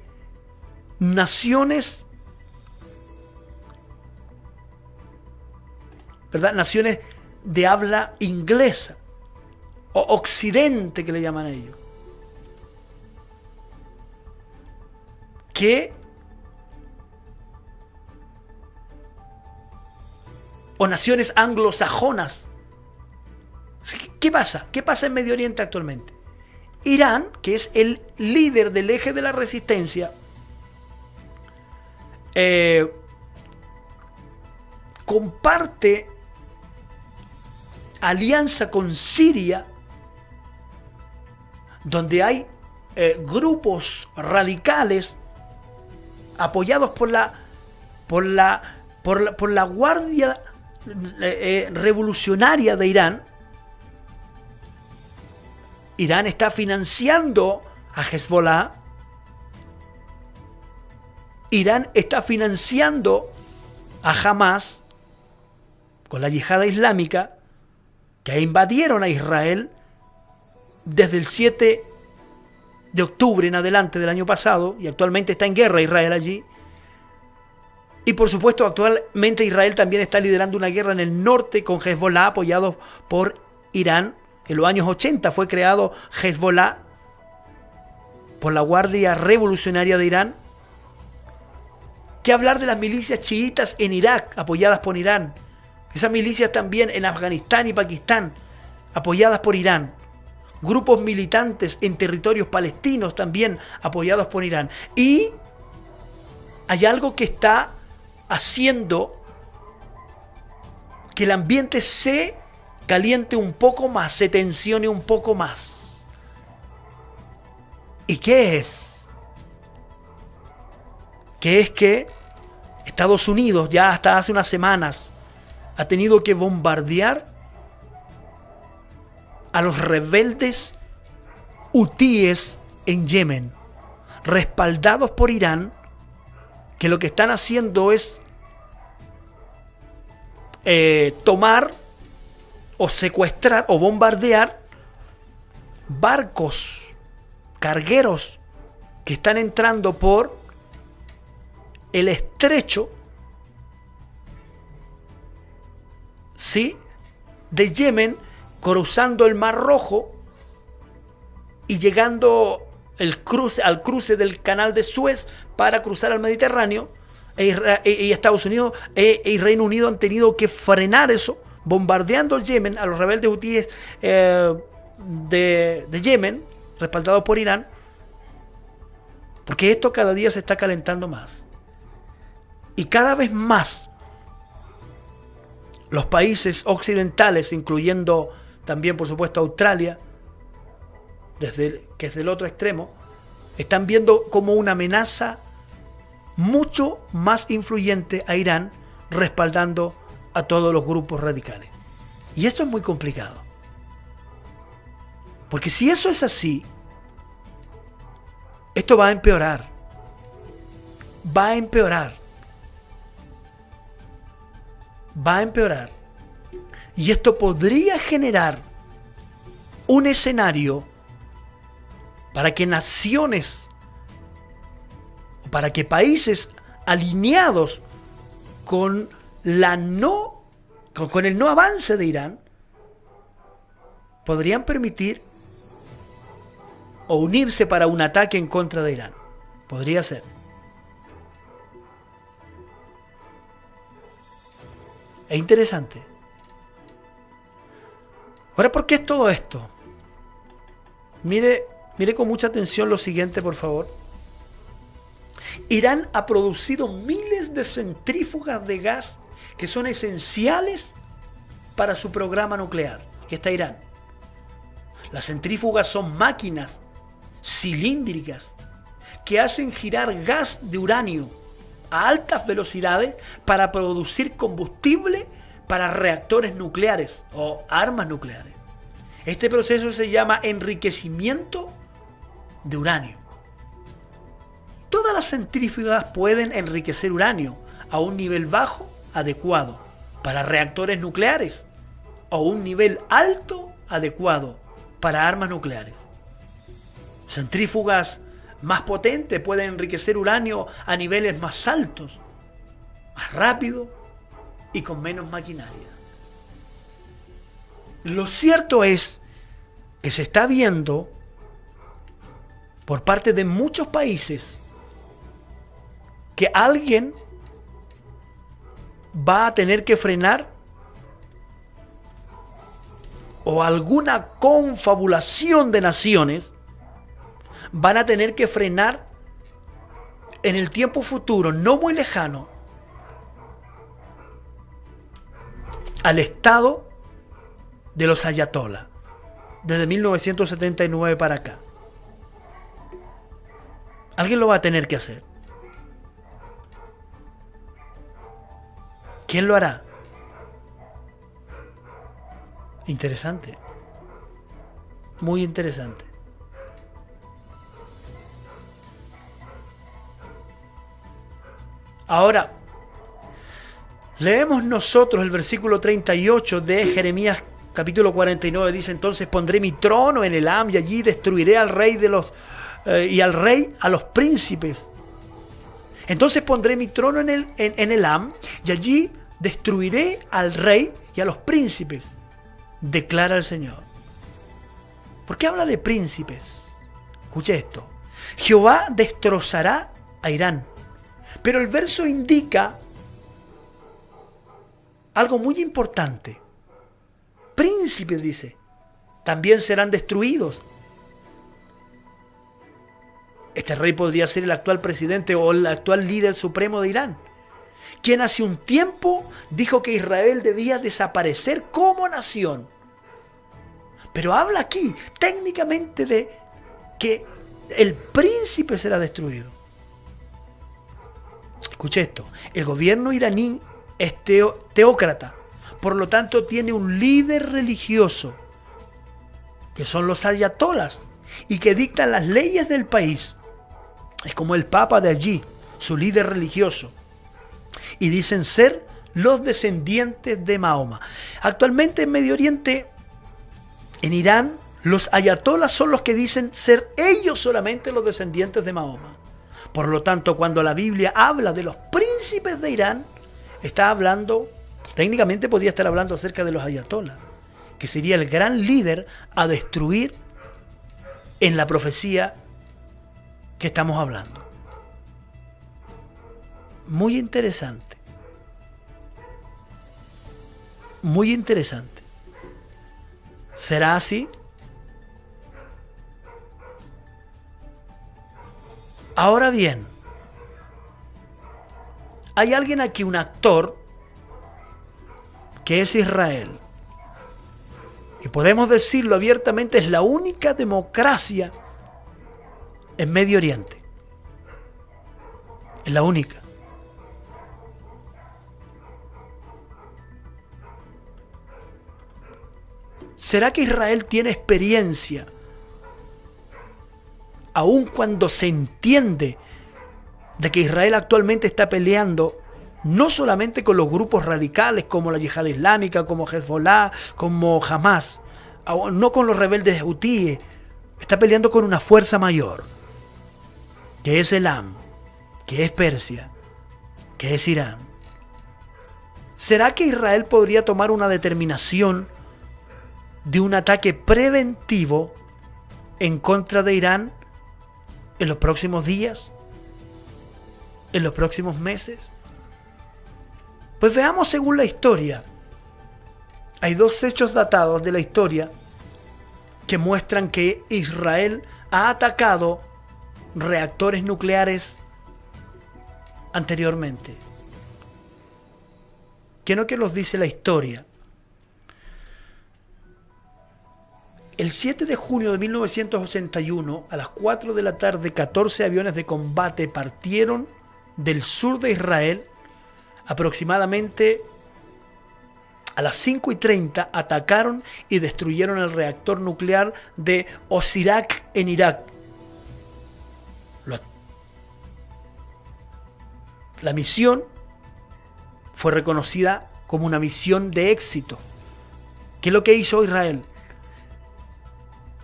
naciones, ¿verdad? Naciones de habla inglesa o occidente, que le llaman a ellos, o naciones anglosajonas. ¿Qué pasa? ¿Qué pasa en Medio Oriente actualmente? Irán, que es el líder del eje de la resistencia, comparte alianza con Siria, donde hay grupos radicales apoyados por la Guardia Revolucionaria de Irán. Irán está financiando a Hezbollah. Irán está financiando a Hamas con la yihad islámica, que invadieron a Israel desde el 7 de octubre en adelante del año pasado, y actualmente está en guerra Israel allí. Y por supuesto, actualmente Israel también está liderando una guerra en el norte con Hezbollah, apoyado por Irán. En los años 80 fue creado Hezbollah por la Guardia Revolucionaria de Irán. ¿Qué hablar de las milicias chiitas en Irak, apoyadas por Irán? Esas milicias también en Afganistán y Pakistán, apoyadas por Irán. Grupos militantes en territorios palestinos también apoyados por Irán. Y hay algo que está haciendo que el ambiente se caliente un poco más, se tensione un poco más. ¿Y qué es? Que es que Estados Unidos ya hasta hace unas semanas ha tenido que bombardear a los rebeldes hutíes en Yemen, respaldados por Irán, que lo que están haciendo es tomar o secuestrar o bombardear barcos cargueros que están entrando por el estrecho, ¿sí?, de Yemen, cruzando el Mar Rojo y llegando al cruce del canal de Suez para cruzar al Mediterráneo, y Estados Unidos y Reino Unido han tenido que frenar eso, bombardeando Yemen, a los rebeldes hutíes de Yemen, respaldados por Irán, porque esto cada día se está calentando más. Y cada vez más los países occidentales, incluyendo también, por supuesto, Australia, que es del otro extremo, están viendo como una amenaza mucho más influyente a Irán, respaldando a todos los grupos radicales. Y esto es muy complicado. Porque si eso es así, esto va a empeorar. Va a empeorar. Va a empeorar. Y esto podría generar un escenario para que naciones, para que países alineados con el no avance de Irán, podrían permitir o unirse para un ataque en contra de Irán. Podría ser. Es interesante. Ahora, ¿por qué es todo esto? Mire con mucha atención lo siguiente, por favor. Irán ha producido miles de centrífugas de gas que son esenciales para su programa nuclear. Aquí está Irán. Las centrífugas son máquinas cilíndricas que hacen girar gas de uranio a altas velocidades para producir combustible para reactores nucleares o armas nucleares. Este proceso se llama enriquecimiento de uranio. Todas las centrífugas pueden enriquecer uranio a un nivel bajo adecuado para reactores nucleares o un nivel alto adecuado para armas nucleares. Centrífugas más potentes pueden enriquecer uranio a niveles más altos, más rápido y con menos maquinaria. Lo cierto es que se está viendo por parte de muchos países que alguien va a tener que frenar, o alguna confabulación de naciones van a tener que frenar en el tiempo futuro, no muy lejano, al estado de los ayatolás, desde 1979 para acá. Alguien lo va a tener que hacer. ¿Quién lo hará? Interesante. Muy interesante. Ahora, leemos nosotros el versículo 38 de Jeremías capítulo 49. Dice: entonces pondré mi trono en Elam y allí destruiré al rey y al rey a los príncipes. Entonces pondré mi trono en Elam y allí destruiré al rey y a los príncipes, declara el Señor. ¿Por qué habla de príncipes? Escuche esto. Jehová destrozará a Irán. Pero el verso indica algo muy importante. Príncipes, dice, también serán destruidos. Este rey podría ser el actual presidente o el actual líder supremo de Irán, quien hace un tiempo dijo que Israel debía desaparecer como nación. Pero habla aquí técnicamente de que el príncipe será destruido. Escuche esto: el gobierno iraní es teócrata, por lo tanto tiene un líder religioso, que son los ayatolás, y que dictan las leyes del país. Es como el papa de allí, su líder religioso. Y dicen ser los descendientes de Mahoma. Actualmente en Medio Oriente, en Irán, los ayatolás son los que dicen ser ellos solamente los descendientes de Mahoma. Por lo tanto, cuando la Biblia habla de los príncipes de Irán, está hablando, técnicamente podría estar hablando acerca de los ayatolás, que sería el gran líder a destruir en la profecía que estamos hablando. Muy interesante. Muy interesante. ¿Será así? Ahora bien, hay alguien aquí, un actor, que es Israel. Y podemos decirlo abiertamente, es la única democracia en Medio Oriente. Es la única. ¿Será que Israel tiene experiencia, aun cuando se entiende de que Israel actualmente está peleando no solamente con los grupos radicales como la Yihad Islámica, como Hezbollah, como Hamas, no con los rebeldes hutíes, está peleando con una fuerza mayor, que es Elam, que es Persia, que es Irán? ¿Será que Israel podría tomar una determinación de un ataque preventivo en contra de Irán en los próximos días? ¿En los próximos meses? Pues veamos según la historia. Hay dos hechos datados de la historia que muestran que Israel ha atacado reactores nucleares anteriormente. ¿Qué no que los dice la historia? El 7 de junio de 1981, a las 4 de la tarde, 14 aviones de combate partieron del sur de Israel. Aproximadamente a las 5:30 atacaron y destruyeron el reactor nuclear de Osirak en Irak. La misión fue reconocida como una misión de éxito. ¿Qué es lo que hizo Israel?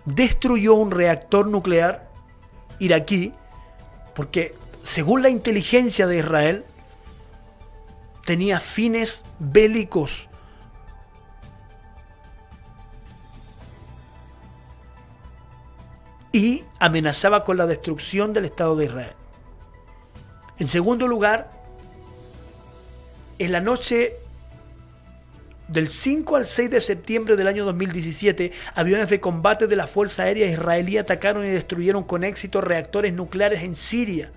Destruyó un reactor nuclear iraquí porque, según la inteligencia de Israel, tenía fines bélicos. Y amenazaba con la destrucción del Estado de Israel. En segundo lugar, en la noche del 5 al 6 de septiembre del año 2017, aviones de combate de la Fuerza Aérea Israelí atacaron y destruyeron con éxito reactores nucleares en Siria.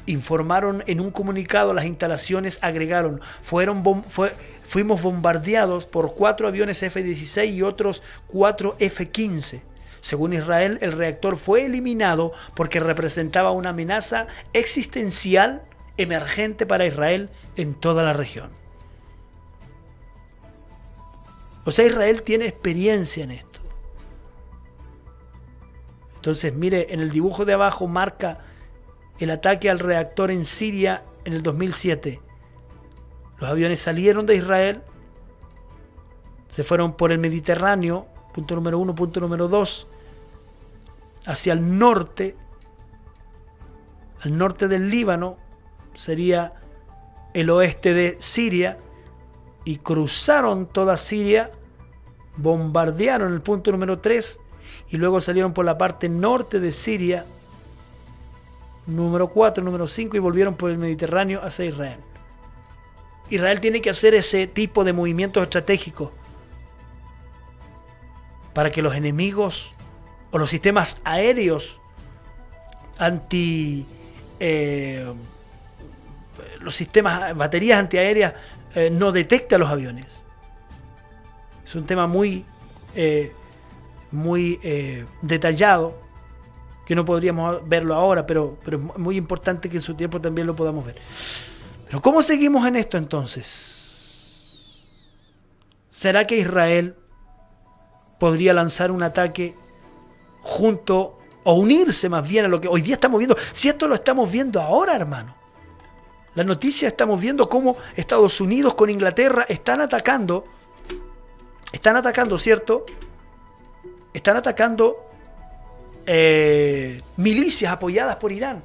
Informaron en un comunicado, las instalaciones agregaron, fuimos bombardeados por 4 aviones F-16 y otros 4 F-15. Según Israel, el reactor fue eliminado porque representaba una amenaza existencial emergente para Israel en toda la región. O sea, Israel tiene experiencia en esto. Entonces, mire, en el dibujo de abajo marca el ataque al reactor en Siria en el 2007. Los aviones salieron de Israel, se fueron por el Mediterráneo, punto número 1, punto número 2, hacia el norte, al norte del Líbano, sería el oeste de Siria, y cruzaron toda Siria, bombardearon el punto número 3 y luego salieron por la parte norte de Siria, número 4, número 5, y volvieron por el Mediterráneo hacia Israel. Israel tiene que hacer ese tipo de movimientos estratégicos para que los enemigos o los sistemas aéreos los sistemas, baterías antiaéreas no detecten a los aviones. Es un tema muy detallado que no podríamos verlo ahora, pero es muy importante que en su tiempo también lo podamos ver. Pero ¿cómo seguimos en esto entonces? ¿Será que Israel podría lanzar un ataque junto o unirse más bien a lo que hoy día estamos viendo? Si esto lo estamos viendo ahora, hermano. La noticia, estamos viendo cómo Estados Unidos con Inglaterra están atacando, ¿cierto? Están atacando milicias apoyadas por Irán.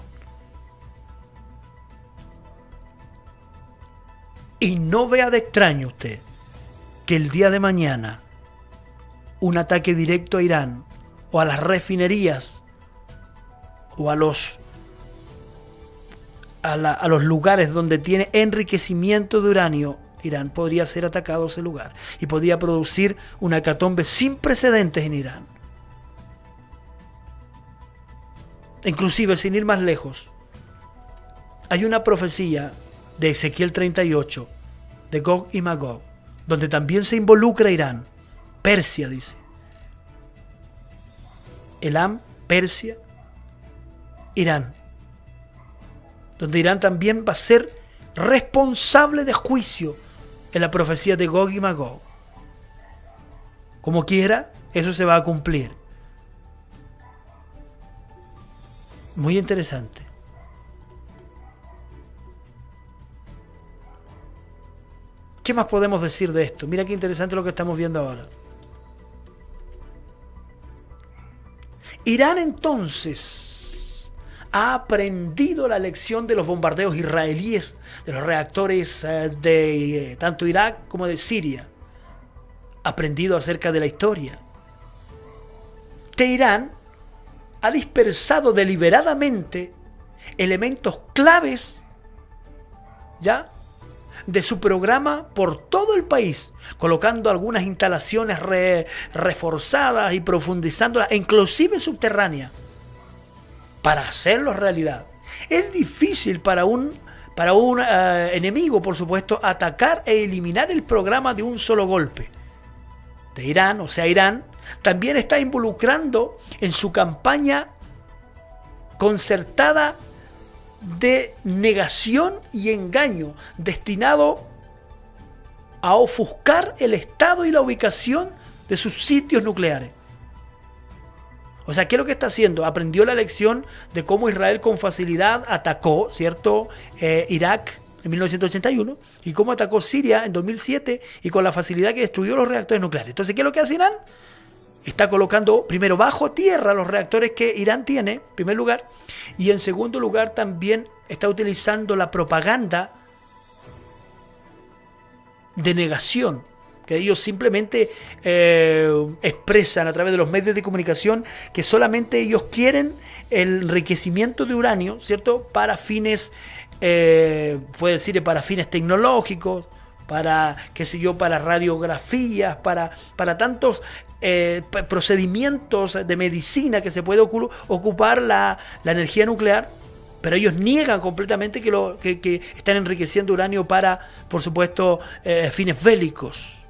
Y no vea de extraño usted que el día de mañana un ataque directo a Irán o a las refinerías o a los lugares donde tiene enriquecimiento de uranio, Irán podría ser atacado ese lugar y podría producir una hecatombe sin precedentes en Irán. Inclusive, sin ir más lejos, hay una profecía de Ezequiel 38, de Gog y Magog, donde también se involucra Irán. Persia, dice. Elam, Persia, Irán. Donde Irán también va a ser responsable de juicio en la profecía de Gog y Magog. Como quiera, eso se va a cumplir. Muy interesante. ¿Qué más podemos decir de esto? Mira qué interesante lo que estamos viendo ahora. Irán entonces ha aprendido la lección de los bombardeos israelíes, de los reactores de tanto Irak como de Siria. Ha aprendido acerca de la historia. Teherán ha dispersado deliberadamente elementos claves, ¿ya?, de su programa por todo el país, colocando algunas instalaciones reforzadas y profundizándolas, inclusive subterráneas, para hacerlo realidad. Es difícil para un enemigo, por supuesto, atacar e eliminar el programa de un solo golpe. Teherán, o sea, Irán, también está involucrando en su campaña concertada de negación y engaño, destinado a ofuscar el estado y la ubicación de sus sitios nucleares. O sea, ¿qué es lo que está haciendo? Aprendió la lección de cómo Israel con facilidad atacó, ¿cierto?, Irak en 1981, y cómo atacó Siria en 2007, y con la facilidad que destruyó los reactores nucleares. Entonces, ¿qué es lo que hace Irán? Está colocando primero bajo tierra los reactores que Irán tiene, en primer lugar, y en segundo lugar también está utilizando la propaganda de negación, que ellos simplemente expresan a través de los medios de comunicación que solamente ellos quieren el enriquecimiento de uranio, ¿cierto?, para fines, puede decir, para fines tecnológicos, para, qué sé yo, para radiografías, para tantos procedimientos de medicina que se puede ocupar la energía nuclear, pero ellos niegan completamente que están enriqueciendo uranio para, por supuesto, fines bélicos.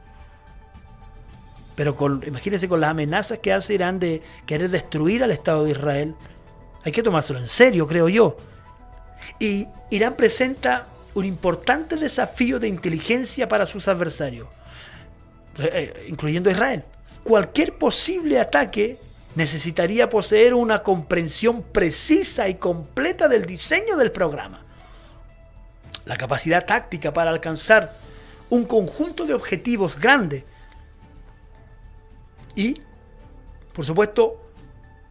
Pero imagínense con las amenazas que hace Irán de querer destruir al Estado de Israel. Hay que tomárselo en serio, creo yo. Y Irán presenta un importante desafío de inteligencia para sus adversarios, incluyendo a Israel. Cualquier posible ataque necesitaría poseer una comprensión precisa y completa del diseño del programa, la capacidad táctica para alcanzar un conjunto de objetivos grandes y, por supuesto,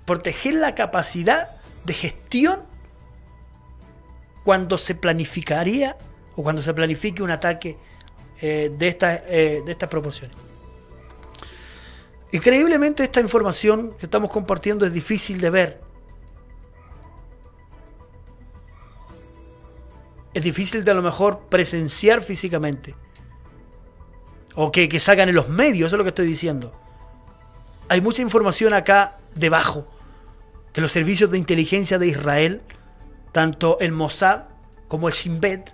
proteger la capacidad de gestión cuando se planificaría o cuando se planifique un ataque de estas proporciones. Increíblemente, esta información que estamos compartiendo es difícil de ver. Es difícil de a lo mejor presenciar físicamente. O que salgan en los medios, eso es lo que estoy diciendo. Hay mucha información acá debajo, que los servicios de inteligencia de Israel, tanto el Mossad como el Shin Bet,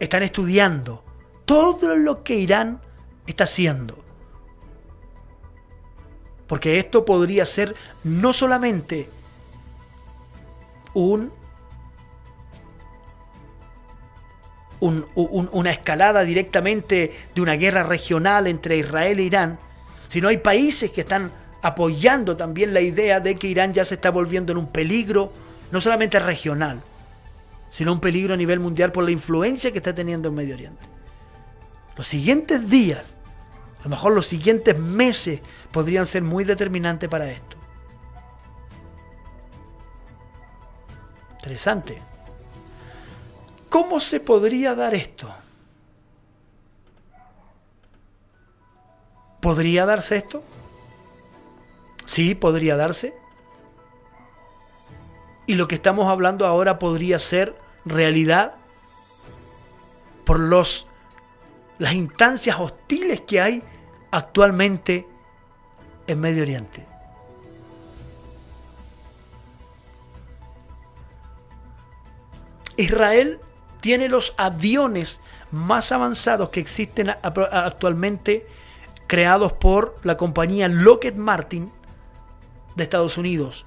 están estudiando todo lo que Irán está haciendo. Porque esto podría ser no solamente una escalada directamente de una guerra regional entre Israel e Irán, sino hay países que están apoyando también la idea de que Irán ya se está volviendo en un peligro, no solamente regional, sino un peligro a nivel mundial por la influencia que está teniendo en Medio Oriente. Los siguientes días, a lo mejor los siguientes meses, podrían ser muy determinantes para esto. Interesante. ¿Cómo se podría dar esto? ¿Podría darse esto? Sí, podría darse. Y lo que estamos hablando ahora podría ser realidad por las instancias hostiles que hay actualmente en Medio Oriente. Israel tiene los aviones más avanzados que existen actualmente, creados por la compañía Lockheed Martin de Estados Unidos,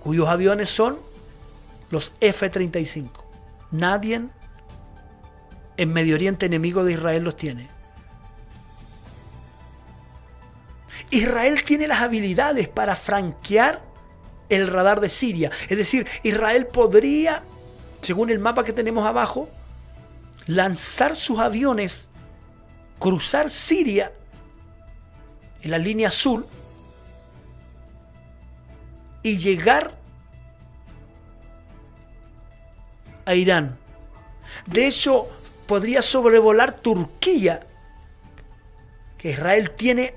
cuyos aviones son los F-35. Nadie en Medio Oriente enemigo de Israel los tiene. Israel tiene las habilidades para franquear el radar de Siria. Es decir, Israel podría, según el mapa que tenemos abajo, lanzar sus aviones, cruzar Siria en la línea azul y llegar a Irán. De hecho, podría sobrevolar Turquía, que Israel tiene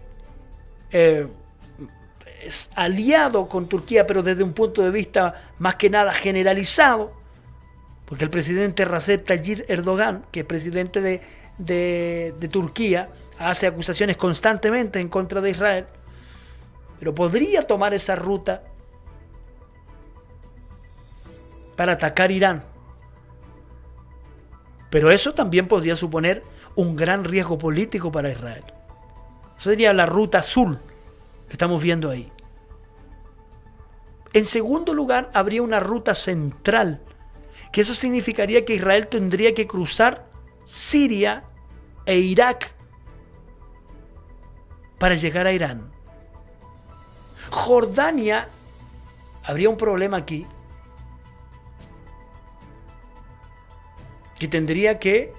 es aliado con Turquía, pero desde un punto de vista más que nada generalizado, porque el presidente Recep Tayyip Erdogan, que es presidente de Turquía, hace acusaciones constantemente en contra de Israel, pero podría tomar esa ruta para atacar Irán. Pero eso también podría suponer un gran riesgo político para Israel. Eso sería la ruta azul que estamos viendo ahí. En segundo lugar, habría una ruta central, que eso significaría que Israel tendría que cruzar Siria e Irak para llegar a Irán. Jordania, habría un problema aquí, que tendría que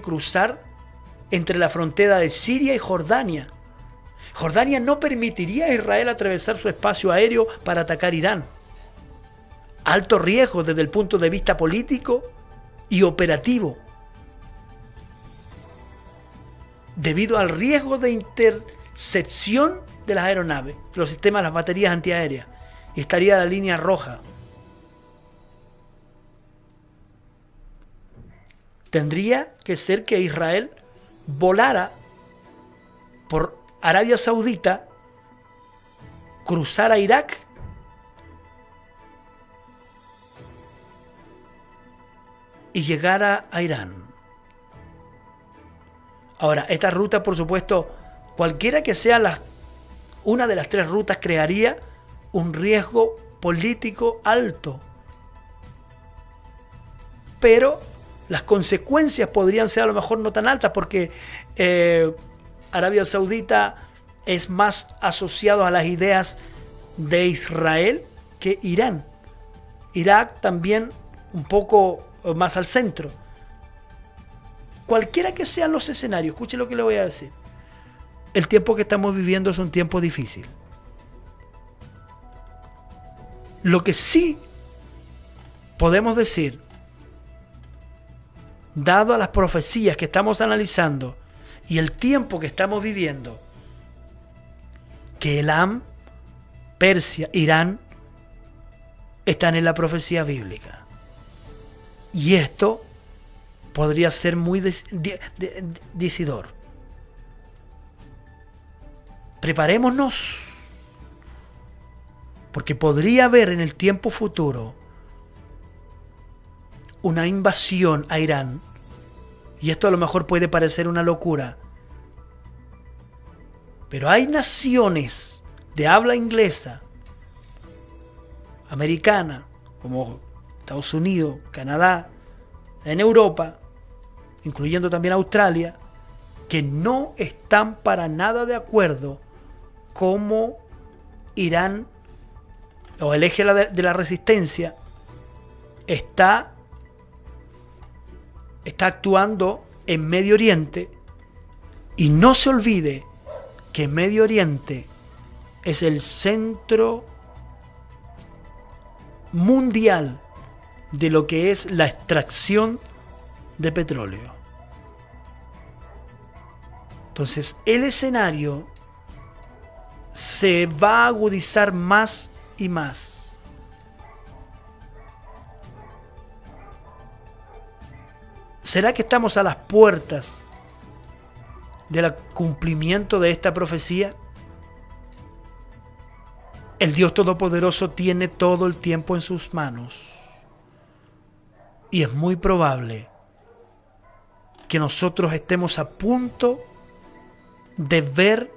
cruzar entre la frontera de Siria y Jordania. Jordania no permitiría a Israel atravesar su espacio aéreo para atacar Irán. Alto riesgo desde el punto de vista político y operativo, debido al riesgo de intercepción de las aeronaves, los sistemas, las baterías antiaéreas, y estaría la línea roja. Tendría que ser que Israel volara por Arabia Saudita, cruzara Irak y llegara a Irán. Ahora, esta ruta, por supuesto, cualquiera que sea una de las tres rutas, crearía un riesgo político alto. Pero las consecuencias podrían ser a lo mejor no tan altas, porque Arabia Saudita es más asociado a las ideas de Israel que Irán. Irak también un poco más al centro. Cualquiera que sean los escenarios, escuche lo que le voy a decir. El tiempo que estamos viviendo es un tiempo difícil. Lo que sí podemos decir, dado a las profecías que estamos analizando y el tiempo que estamos viviendo, que Elam, Persia, Irán están en la profecía bíblica. Y esto podría ser muy decidor. Preparémonos, porque podría haber en el tiempo futuro una invasión a Irán, y esto a lo mejor puede parecer una locura, pero hay naciones de habla inglesa, americana, como Estados Unidos, Canadá, en Europa, incluyendo también Australia, que no están para nada de acuerdo cómo Irán, o el eje de la resistencia, está actuando en Medio Oriente. Y no se olvide que Medio Oriente es el centro mundial de lo que es la extracción de petróleo. Entonces, el escenario se va a agudizar más y más. ¿Será que estamos a las puertas del cumplimiento de esta profecía? El Dios Todopoderoso tiene todo el tiempo en sus manos. Y es muy probable que nosotros estemos a punto de ver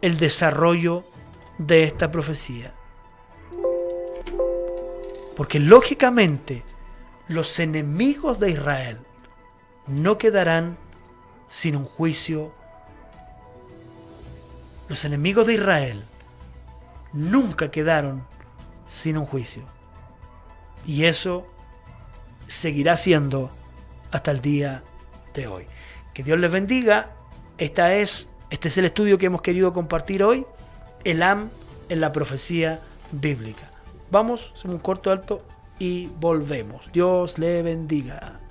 el desarrollo de esta profecía. Porque lógicamente los enemigos de Israel no quedarán sin un juicio. Los enemigos de Israel nunca quedaron sin un juicio. Y eso seguirá siendo hasta el día de hoy. Que Dios les bendiga. Este es el estudio que hemos querido compartir hoy. Elam en la profecía bíblica. Vamos, hacemos un corto alto y volvemos. Dios le bendiga.